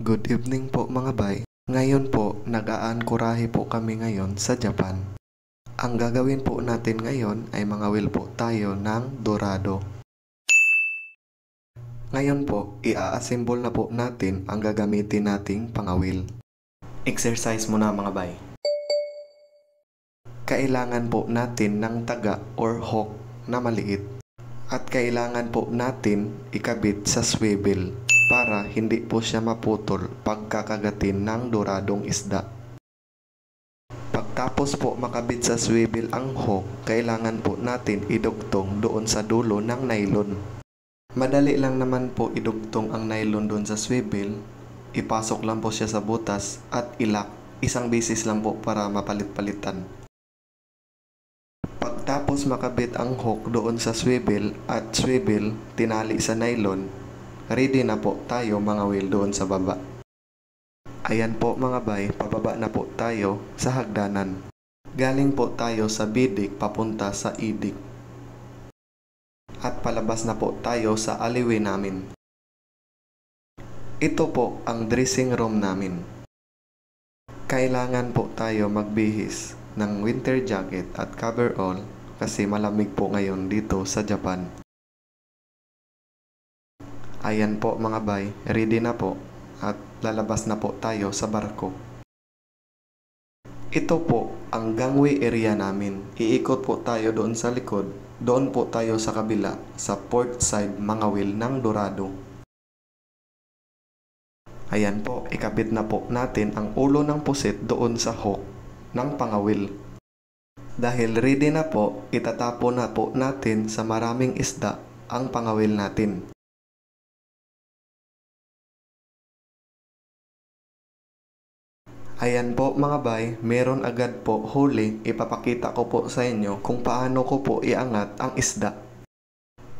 Good evening po mga bay. Ngayon po, nag-aankurahe po kami ngayon sa Japan. Ang gagawin po natin ngayon ay mga wheel po tayo ng dorado. Ngayon po, i-assemble na po natin ang gagamitin nating pangawil. Exercise muna mga bay. Kailangan po natin ng taga or hook na maliit. At kailangan po natin ikabit sa swivel para hindi po siya maputol pagkakagatin ng doradong isda. Pagtapos po makabit sa swivel ang hook, kailangan po natin idugtong doon sa dulo ng nylon. Madali lang naman po idugtong ang nylon doon sa swivel. Ipasok lang po siya sa butas at ilak. Isang beses lang po para mapalit-palitan. Pagtapos makabit ang hook doon sa swivel at swivel tinali sa nylon, ready na po tayo mga wheel doon sa baba. Ayan po mga bay, pababa na po tayo sa hagdanan. Galing po tayo sa bidik papunta sa idik. At palabas na po tayo sa alleyway namin. Ito po ang dressing room namin. Kailangan po tayo magbihis ng winter jacket at coverall kasi malamig po ngayon dito sa Japan. Ayan po mga bay, ready na po at lalabas na po tayo sa barko. Ito po ang gangway area namin. Iikot po tayo doon sa likod. Doon po tayo sa kabila sa port side mga wheel ng dorado. Ayan po, ikabit na po natin ang ulo ng pusit doon sa hook ng pangawil. Dahil ready na po, itatapon na po natin sa maraming isda ang pangawil natin. Ayan po mga bay, meron agad po huli. Ipapakita ko po sa inyo kung paano ko po iangat ang isda.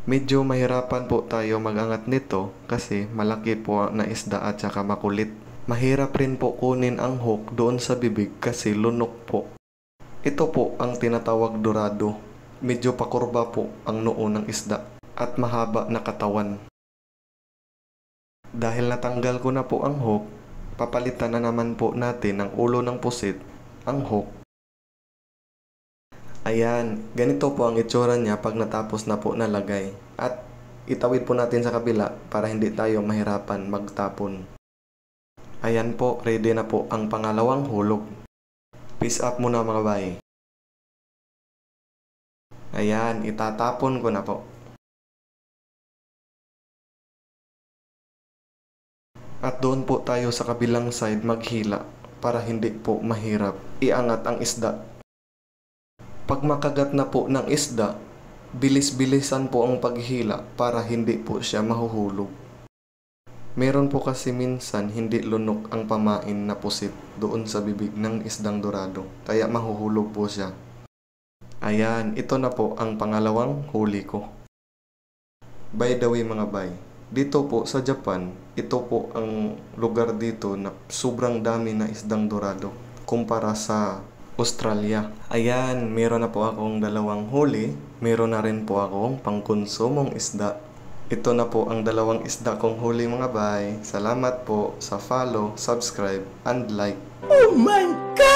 Medyo mahirapan po tayo magangat nito kasi malaki po na isda at saka makulit. Mahirap rin po kunin ang hook doon sa bibig kasi lunok po. Ito po ang tinatawag dorado. Medyo pakurba po ang noo ng isda at mahaba na katawan. Dahil natanggal ko na po ang hook, papalitan na naman po natin ang ulo ng pusit, ang hook. Ayan, ganito po ang itsura niya pag natapos na po nalagay. At itawid po natin sa kabila para hindi tayo mahirapan magtapon. Ayan po, ready na po ang pangalawang hulog. Peace up muna mga bay. Ayan, itatapon ko na po. At doon po tayo sa kabilang side maghila para hindi po mahirap iangat ang isda. Pag makagat na po ng isda, bilis-bilisan po ang paghila para hindi po siya mahuhulog. Meron po kasi minsan hindi lunok ang pamain na pusit doon sa bibig ng isdang dorado, kaya mahuhulog po siya. Ayan, ito na po ang pangalawang huli ko. By the way mga bay, dito po sa Japan, ito po ang lugar dito na sobrang dami na isdang dorado kumpara sa Australia. Ayan, meron na po akong dalawang huli. Meron na rin po akong pangkonsumong isda. Ito na po ang dalawang isda kong huli mga bay. Salamat po sa follow, subscribe, and like. Oh my God!